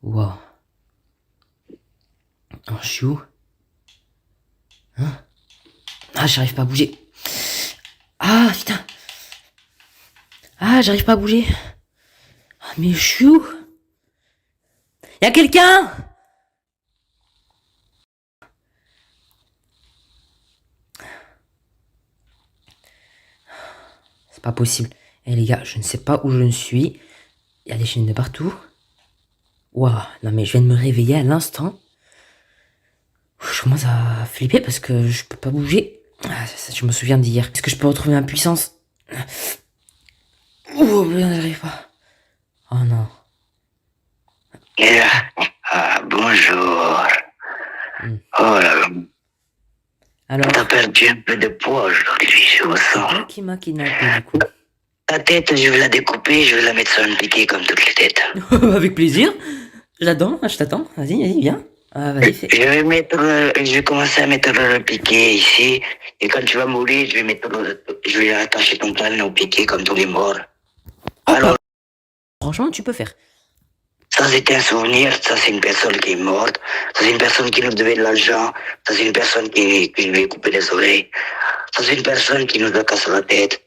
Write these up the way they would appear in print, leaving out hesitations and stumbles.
Waouh. Oh, je suis où? Hein? Ah, j'arrive pas à bouger. Ah, putain. Ah, j'arrive pas à bouger. Ah, mais je suis où? Y'a quelqu'un? C'est pas possible. Eh les gars, je ne sais pas où je ne suis. Il y a des chaînes de partout. Waouh, non mais je viens de me réveiller à l'instant. Je commence à flipper parce que je peux pas bouger. Ah, je me souviens d'hier. Est-ce que je peux retrouver ma puissance? Oh, putain, j'arrive pas. Oh non. Bonjour. Hmm. Oh là là, Alors, t'as perdu un peu de poids aujourd'hui, je vous c'est sens. toi qui m'as kidnappé du coup. Ta tête, je vais la découper, je vais la mettre sur un piquet comme toutes les têtes. Avec plaisir. J'attends, je t'attends. Vas-y, viens. Ah, vas-y, fais. Je vais commencer à mettre le piquet ici, et quand tu vas mourir, je vais attacher ton crâne au piquet comme tous les morts. Oh, Alors, franchement, tu peux faire. ça c'était un souvenir, ça c'est une personne qui est morte, ça c'est une personne qui nous devait de l'argent, ça c'est une personne qui lui a coupé les oreilles, ça c'est une personne qui nous a cassé la tête.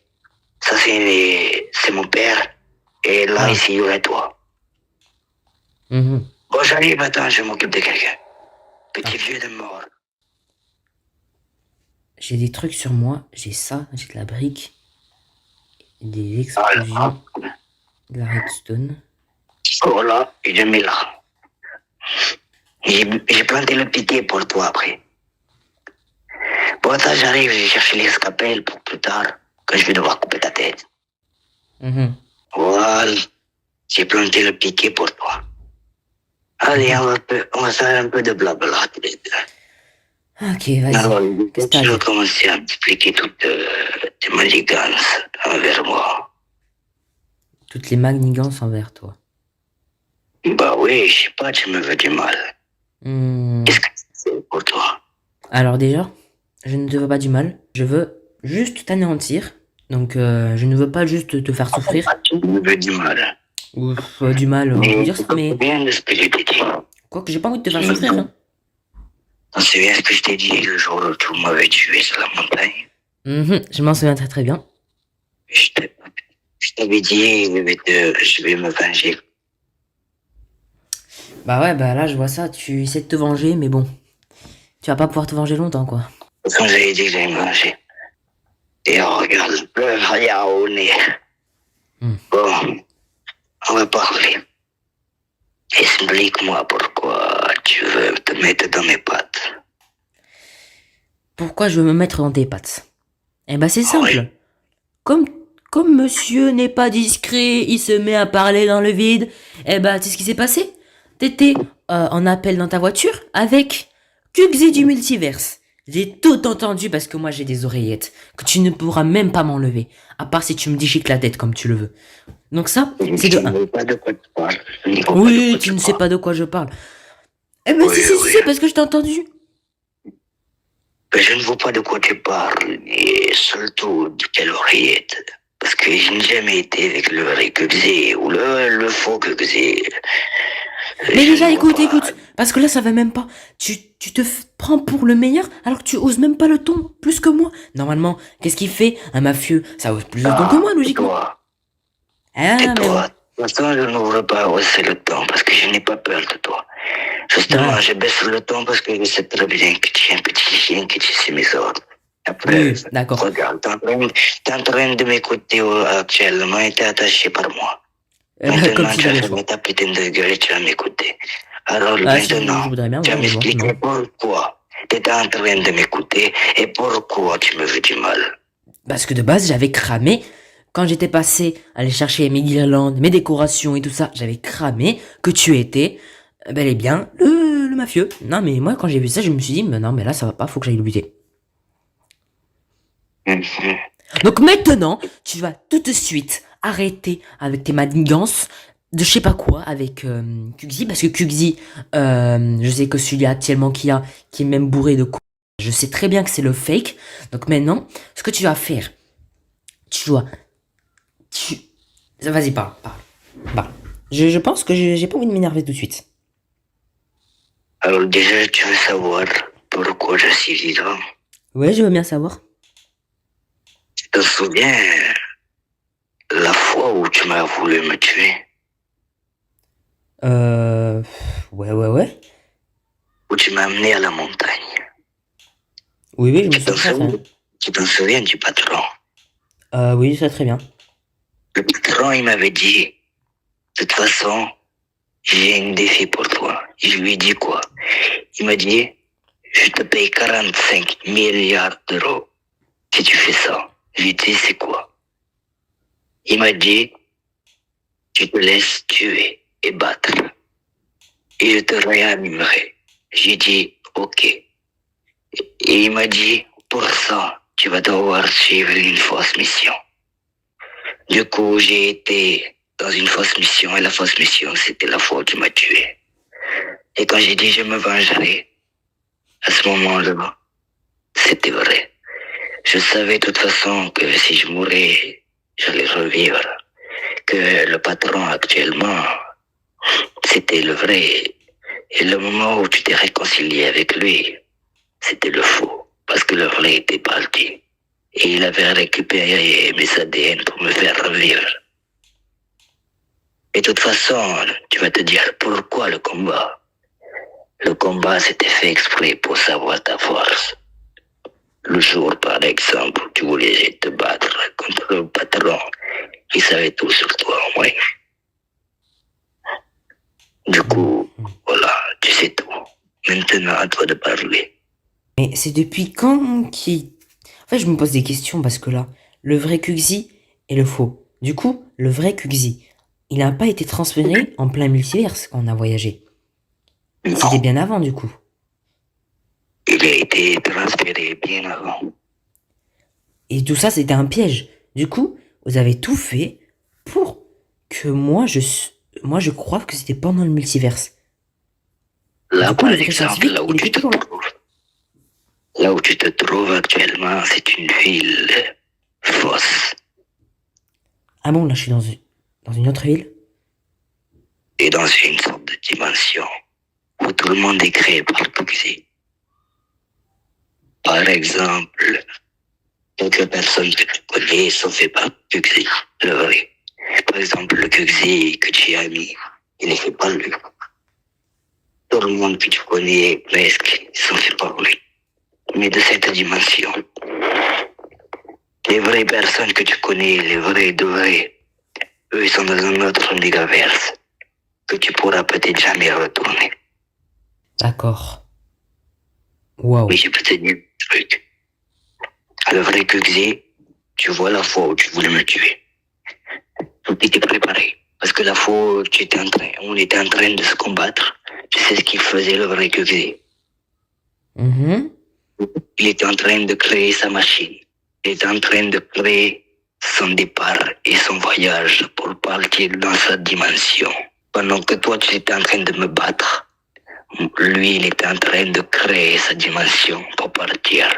Ça, c'est mon père. Et là, Ah. ici, il y aurait toi. Mhm. Bon, j'arrive, attends, je m'occupe de quelqu'un. Petit vieux de mort. J'ai des trucs sur moi. J'ai ça, j'ai de la brique. Des Ah explosions. là, De la redstone. voilà, et je mets là. J'ai planté le piquet pour toi après. Bon, attends, j'arrive, j'ai cherché les scapels pour plus tard, quand je vais devoir couper ta tête. Mhm. Voilà, j'ai planté le piquet pour toi. Allez, on va faire un peu de blabla tous les deux. Ok, Alors, vas-y. Qu'est-ce que t'as à tu vas dire? commencer à m'expliquer toutes tes manigances envers moi. Toutes les magnigances envers toi. Bah oui, je sais pas, tu me veux du mal. Hmm. Qu'est-ce que c'est pour toi? Alors déjà, je ne te veux pas du mal. Je veux juste t'anéantir. Donc, je ne veux pas juste te faire souffrir. Ah, tu me veux du mal. Ou du mal, on peut Mais dire tu ça, te mais... souviens de ce que je t'ai dit. Quoique, j'ai pas envie de te Tu faire me souffrir, veux. hein. Tu te souviens ce que je t'ai dit le jour où tu m'avais tué sur la montagne? Mhm, je m'en souviens très très bien. Je t'ai- je t'avais dit, je vais me venger. Bah ouais, bah là, je vois ça. Tu essaies de te venger, mais bon. Tu vas pas pouvoir te venger longtemps, quoi. Quand j'avais dit que j'allais me venger. Et oh, regarde, le rien au nez. Hmm. Bon, on va parler. Explique-moi pourquoi tu veux te mettre dans mes pattes. Pourquoi je veux me mettre dans tes pattes? Eh ben, c'est Ah oui. simple. Comme, comme monsieur n'est pas discret, il se met à parler dans le vide. Eh ben, c'est ce qui s'est passé. T'étais en appel dans ta voiture avec Kuxi du multiverse. J'ai tout entendu parce que moi j'ai des oreillettes que tu ne pourras même pas m'enlever. À part si tu me déchiques la tête comme tu le veux. Donc ça, c'est Je de ne un. vois pas de quoi tu parles. Je ne vois pas de Oui, quoi tu tu ne sais parles. pas de quoi je parle. Eh ben Oui, oui. si, parce que je t'ai entendu. Mais je ne vois pas de quoi tu parles, et surtout de quelle oreillette. Parce que je n'ai jamais été avec le vrai Kuxi ou le faux Kuxi. Mais Je déjà, ne vois écoute, pas. écoute. Parce que là, ça va même pas. Tu te prends pour le meilleur alors que tu oses même pas le ton, plus que moi. Normalement, qu'est-ce qu'il fait? Un mafieux, ça ose plus le ton que Ah, moi, logiquement. tais-toi. Ah, mais bon. Tais-toi. De toute façon, je n'ouvre pas hausser le temps parce que je n'ai pas peur de toi. Justement, Ouais. je baisse le ton parce que je sais très bien que tu es un petit chien qui tu sais mes ordres. Après, Oui, d'accord. regarde, t'es en train de m'écouter actuellement et t'es attaché par moi. Eh ben, comme Maintenant, si tu vas j'avais le fermer choix. ta putain de gueule et tu vas m'écouter. Alors Ah, si maintenant, je voudrais bien, tu ouais, vas mais bon, m'expliquer non. pourquoi tu es en train de m'écouter et pourquoi tu me veux du mal. Parce que de base, j'avais cramé. Quand j'étais passé aller chercher mes guirlandes, mes décorations et tout ça, j'avais cramé que tu étais bel et bien le mafieux. Non, mais moi, quand j'ai vu ça, je me suis dit, mais non, mais là, ça va pas, faut que j'aille le buter. Mhm. Donc maintenant, tu vas tout de suite arrêter avec tes manigances de je sais pas quoi avec Kuxi, parce que Kuxi, je sais que celui actuellement qui est même bourré de coups, je sais très bien que c'est le fake. Donc maintenant, ce que tu vas faire, tu dois, tu, vas-y parle. Je pense que j'ai pas envie de m'énerver tout de suite. Alors déjà, tu veux savoir pourquoi je suis vivant? Ouais, je veux bien savoir. Tu te souviens la fois où tu m'as voulu me tuer? Ouais. Où tu m'as amené à la montagne? Oui, je me Tu t'en souviens très souviens? bien. Tu t'en souviens du patron? Oui, ça très bien. Le patron, il m'avait dit, de toute façon, j'ai un défi pour toi. Et je lui ai dit quoi? Il m'a dit, je te paye 45 milliards d'euros si tu fais ça. Je lui ai dit, c'est quoi? Il m'a dit, tu te laisses tuer et battre. Et je te réanimerai. J'ai dit, ok. Et il m'a dit, pour ça, tu vas devoir suivre une fausse mission. Du coup, j'ai été dans une fausse mission et la fausse mission, c'était la fois où tu m'as tué. Et quand j'ai dit je me vengerai, à ce moment-là, c'était vrai. Je savais de toute façon que si je mourais, j'allais revivre. Que le patron actuellement, c'était le vrai. Et le moment où tu t'es réconcilié avec lui, c'était le faux. Parce que le vrai était parti. Et il avait récupéré mes ADN pour me faire revivre. Et de toute façon, tu vas te dire pourquoi le combat? Le combat, c'était fait exprès pour savoir ta force. Le jour, par exemple, où tu voulais te battre contre le patron, il savait tout sur toi, ouais. Du coup, voilà, tu sais tout. Maintenant, à toi de parler. Mais c'est depuis quand qu'il... En fait, je me pose des questions parce que là, le vrai Kuxi et le faux. Du coup, le vrai Kuxi, il n'a pas été transféré en plein multiverse quand on a voyagé. C'était Non, bien avant, du coup. il a été transféré bien avant. Et tout ça, c'était un piège. Du coup, vous avez tout fait pour que moi je crois que c'était pendant le multiverse. Là, Du coup, par le vrai exemple, scientifique, il était toujours là. là où tu te trouves actuellement, c'est une ville fausse. Ah bon, là, je suis dans une autre ville. Et dans une sorte de dimension où tout le monde est créé par le Kuxi. Par exemple, quelques personnes que tu connais sont faites par le Kuxi, le vrai. Par exemple, le Kuxi que tu as mis, il est fait par lui. Tout le monde que tu connais, presque, ils sont faits par lui. Mais de cette dimension. Les vraies personnes que tu connais, les vrais de vrais, eux, ils sont dans un autre universe que tu pourras peut-être jamais retourner. D'accord. Waouh. Mais je peux te dire un truc. Le vrai Kuxi, tu vois la fois où tu voulais me tuer. Tout était préparé. Parce que la fois où on était en train de se combattre, tu sais ce qu'il faisait le vrai Kuxi. Mhm. Il était en train de créer sa machine. Il était en train de créer son départ et son voyage pour partir dans sa dimension. Pendant que toi, tu étais en train de me battre, lui, il était en train de créer sa dimension pour partir.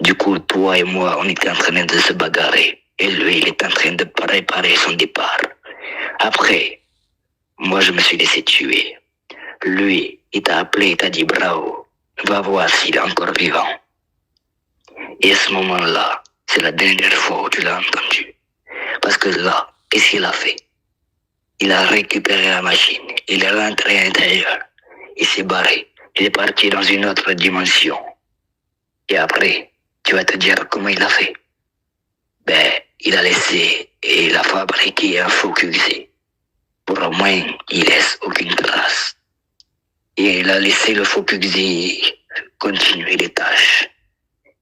Du coup, toi et moi, on était en train de se bagarrer. Et lui, il est en train de préparer son départ. Après, moi, je me suis laissé tuer. Lui, il t'a appelé, il t'a dit bravo. Va voir s'il est encore vivant. Et à ce moment-là, c'est la dernière fois où tu l'as entendu. Parce que là, qu'est-ce qu'il a fait? Il a récupéré la machine. Il est rentré à l'intérieur. Il s'est barré. Il est parti dans une autre dimension. Et après, tu vas te dire comment il a fait. Ben, il a laissé et il a fabriqué un faux QC. Pour au moins, il laisse aucune trace. Et il a laissé le faux QC continuer les tâches.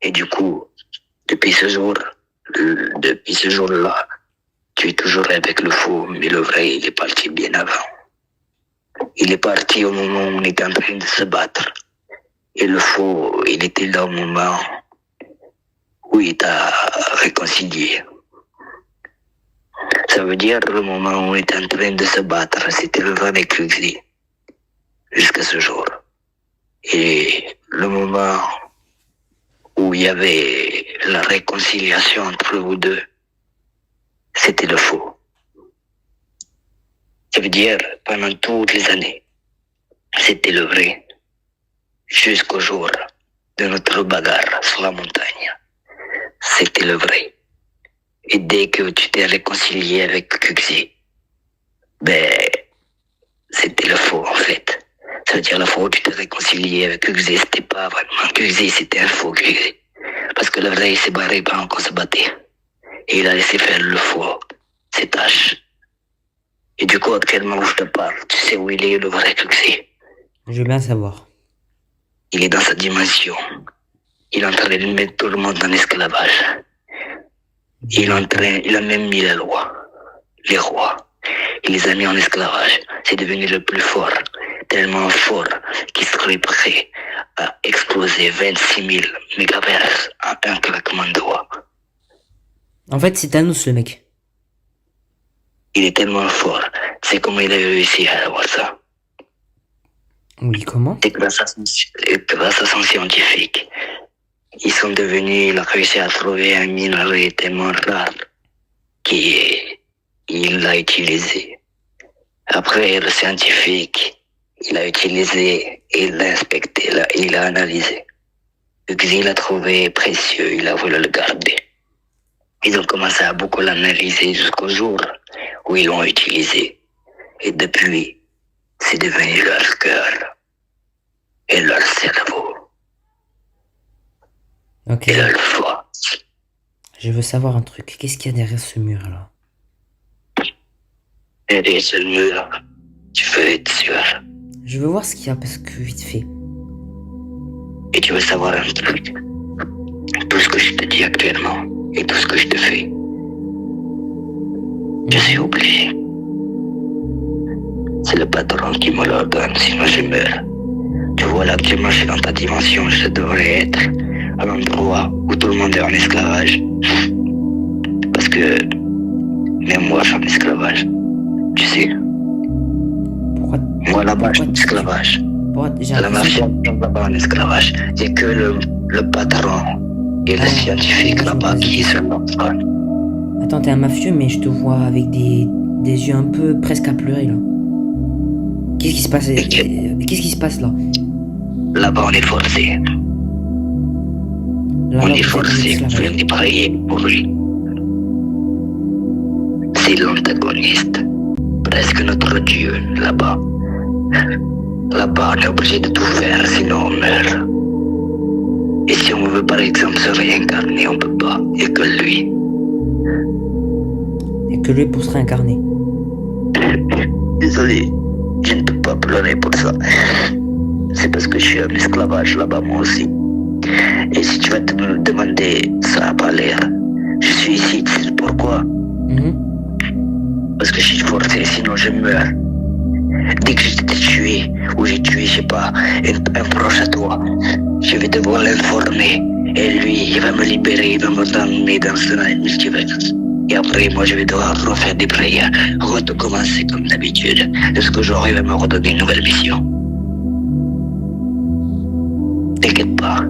Et du coup, depuis ce jour-là, tu es toujours avec le faux, mais le vrai, il est parti bien avant. Il est parti au moment où on était en train de se battre. Et le faux, il était là au moment où il t'a réconcilié. Ça veut dire le moment où on était en train de se battre, c'était le vrai Kuxi. Jusqu'à ce jour. Et le moment où il y avait la réconciliation entre vous deux, c'était le faux. Ça veut dire pendant toutes les années, C'était le vrai. Jusqu'au jour de notre bagarre sur la montagne. C'était le vrai. Et dès que tu t'es réconcilié avec Kuxi, ben, c'était le faux en fait. Ça veut dire la fois où tu t'es réconcilié avec Kuxi, c'était pas vraiment Kuxi, c'était un faux Kuxi. Parce que le vrai, il s'est barré pendant qu'on se battait. Et il a laissé faire le faux, ses tâches. Et du coup, actuellement où je te parle, tu sais où il est, le vrai Kuxi? Je veux bien savoir. Il est dans sa dimension. Il est en train de mettre tout le monde en esclavage. Il a même mis la loi, les rois. Il les a mis en esclavage. C'est devenu le plus fort. Tellement fort qu'il serait prêt à exploser 26 000 mégaverses en un claquement de doigts. En fait, c'est Thanos, le mec. Il est tellement fort. C'est comment il a réussi à avoir ça. Oui, comment? C'est grâce à son scientifique. Ils sont devenus, il a réussi à trouver un minerai tellement rare qu'il l'a utilisé. Après, le scientifique, il a utilisé, il l'a inspecté, il l'a analysé. Puis il l'a trouvé précieux, il a voulu le garder. Ils ont commencé à beaucoup l'analyser jusqu'au jour où ils l'ont utilisé. Et depuis, c'est devenu leur cœur et leur cerveau. Ok. Et leur foi. Je veux savoir un truc. Qu'est-ce qu'il y a derrière ce mur-là? Et derrière ce mur, tu veux être sûr. Je veux voir ce qu'il y a parce que vite fait. Et tu veux savoir un truc. Tout ce que je te dis actuellement et tout ce que je te fais, je suis obligé. C'est le patron qui me l'ordonne, sinon je meurs. Tu vois là actuellement je suis dans ta dimension, je devrais être à l'endroit où tout le monde est en esclavage. Parce que même moi je suis en esclavage. Tu sais, Pourquoi? moi là-bas je suis en Pourquoi esclavage. j'ai La l'impression mafia est là-bas en esclavage. C'est que le patron et le Ah, scientifique je là-bas vois. qui sont dans le trône. Attends, t'es un mafieux, mais je te vois avec des yeux un peu presque à pleurer, là. Qu'est-ce qui se passe? Qu'est-ce qui se passe, là? Là-bas on est forcé. Là, On là, est vous êtes en forcé, esclavage. on est prié pour lui. C'est l'antagoniste. Presque notre Dieu, là-bas. Là-bas, on est obligé de tout faire, sinon on meurt. Et si on veut par exemple se réincarner, on peut pas. Il n'y a que lui. Et que lui pour se réincarner. Désolé, je ne peux pas pleurer pour ça. C'est parce que je suis en esclavage là-bas, moi aussi. Et si tu vas te demander, ça n'a pas l'air. Je suis ici, tu sais pourquoi? Parce que je suis forcé, sinon je meurs. Dès que je t'ai tué, ou j'ai tué, je sais pas, un proche à toi, je vais devoir l'informer. Et lui, il va me libérer, il va me ramener dans ce multiverse. Et après, moi, je vais devoir refaire des prières, recommencer comme d'habitude, jusqu'au jour où il va me redonner une nouvelle mission. T'inquiète pas,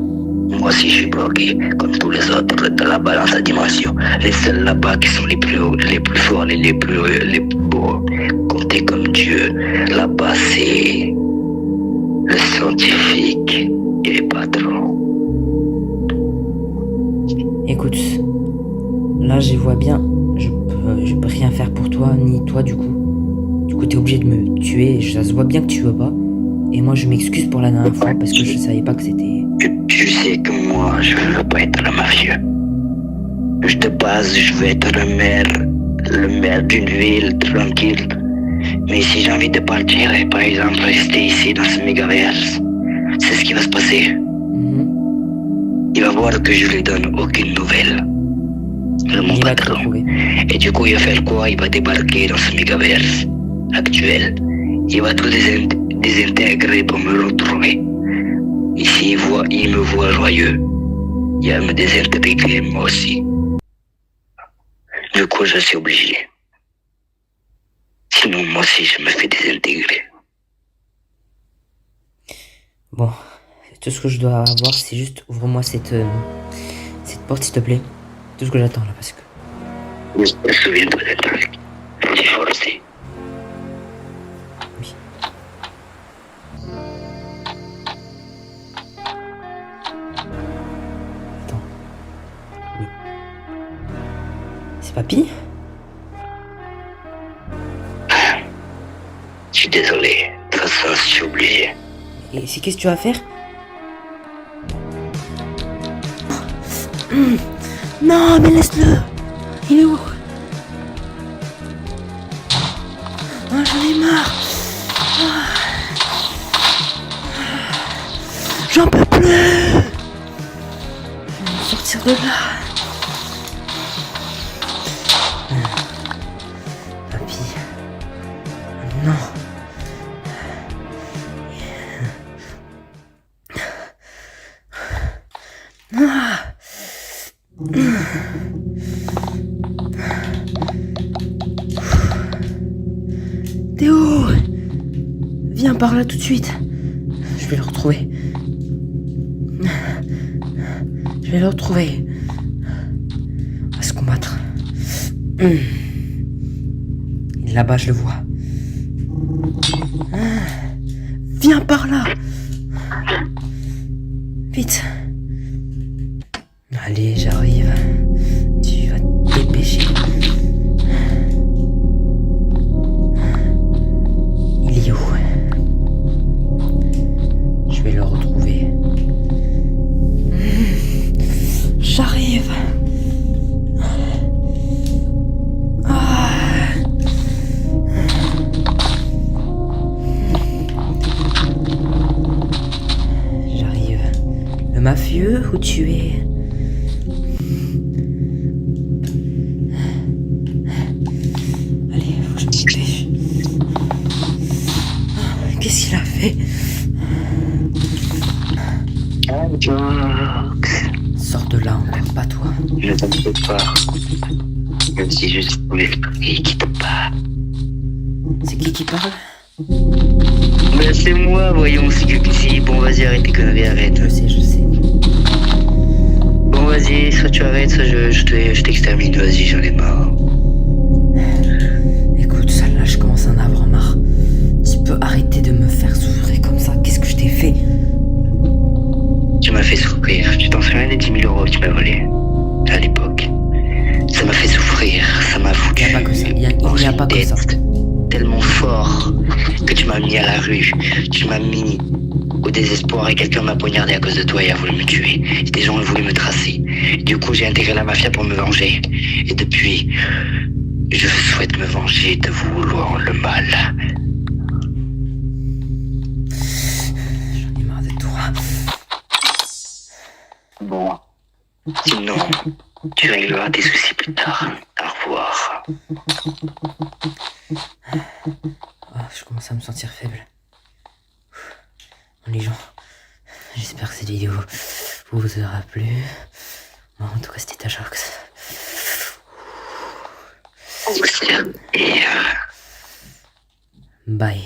moi aussi je suis bloqué, comme tous les autres, de là-bas dans sa dimension. Les seuls là-bas qui sont les plus forts, les plus beaux, comptés comme Dieu. Là-bas, c'est le scientifique et les patrons. Écoute, là, je vois bien, je peux rien faire pour toi, ni toi, du coup. Du coup, t'es obligé de me tuer, ça se voit bien que tu veux pas. Et moi, je m'excuse pour la dernière fois, parce que je savais pas que c'était... Tu sais que moi, je veux pas être un mafieux. De base, je veux être le maire d'une ville tranquille. Mais si j'ai envie de partir et par exemple rester ici dans ce mégaverse, c'est ce qui va se passer. Il va voir que je lui donne aucune nouvelle de mon Il va te patron. retrouver. Et du coup, il va faire quoi? Il va débarquer dans ce mégaverse actuel. Il va tout désintégrer pour me retrouver. Ici, il me voit joyeux. Il va me désintégrer moi aussi. Du coup, je suis obligé. Sinon, moi aussi, je me fais désintégrer. Bon, tout ce que je dois avoir, c'est juste ouvre-moi cette porte, s'il te plaît. Tout ce que j'attends là, parce que... Oui, je me souviens de d'un truc. Je suis forcé. Oui. Papy? Je suis désolé. De toute façon, je suis obligé. Et qu'est-ce que tu vas faire? Non, mais laisse-le! Il est où? Ah, j'en ai marre! J'en peux plus! Je vais me sortir de là! Papy. Non. Théo! Viens par là tout de suite. Je vais le retrouver. Je vais le retrouver. On va se combattre. Il est là-bas, je le vois. Viens par là. Vite. Allez, j'arrive. Tu vas te dépêcher. Il est où? Je vais le retrouver. J'arrive. J'arrive. Le mafieux, où tu es? Allez, faut que je me dépêche. Qu'est-ce qu'il a fait? Sors de là, on perd pas toi. Ne t'inquiète pas. Même si je suis l'esprit qui te bat. C'est qui parle? Mais c'est moi, voyons, c'est que si. Bon, vas-y, arrête tes conneries, arrête. Je sais. Bon, vas-y, soit tu arrêtes, soit je t'extermine. Vas-y, j'en ai marre. Écoute, ça là, je commence à en avoir marre. Tu peux arrêter de me faire souffrir comme ça. Qu'est-ce que je t'ai fait? Tu m'as fait souffrir. Tu t'en souviens des 10 000 euros que tu m'as volés à l'époque? Ça m'a fait souffrir. Ça m'a foutu. Il n'y a pas que ça. Il n'y a pas que ça. Tellement fort que tu m'as mis à la rue. Tu m'as mis au désespoir et quelqu'un m'a poignardé à cause de toi et a voulu me tuer. Et des gens ont voulu me tracer. Du coup, j'ai intégré la mafia pour me venger. Et depuis, je souhaite me venger de vouloir le mal. J'en ai marre de toi. Bon. Sinon, tu régleras tes soucis plus tard. Au revoir. Je commence à me sentir faible. Bon, les gens, j'espère que cette vidéo vous aura plu. Bon, en tout cas, c'était Tajox. Et Bye.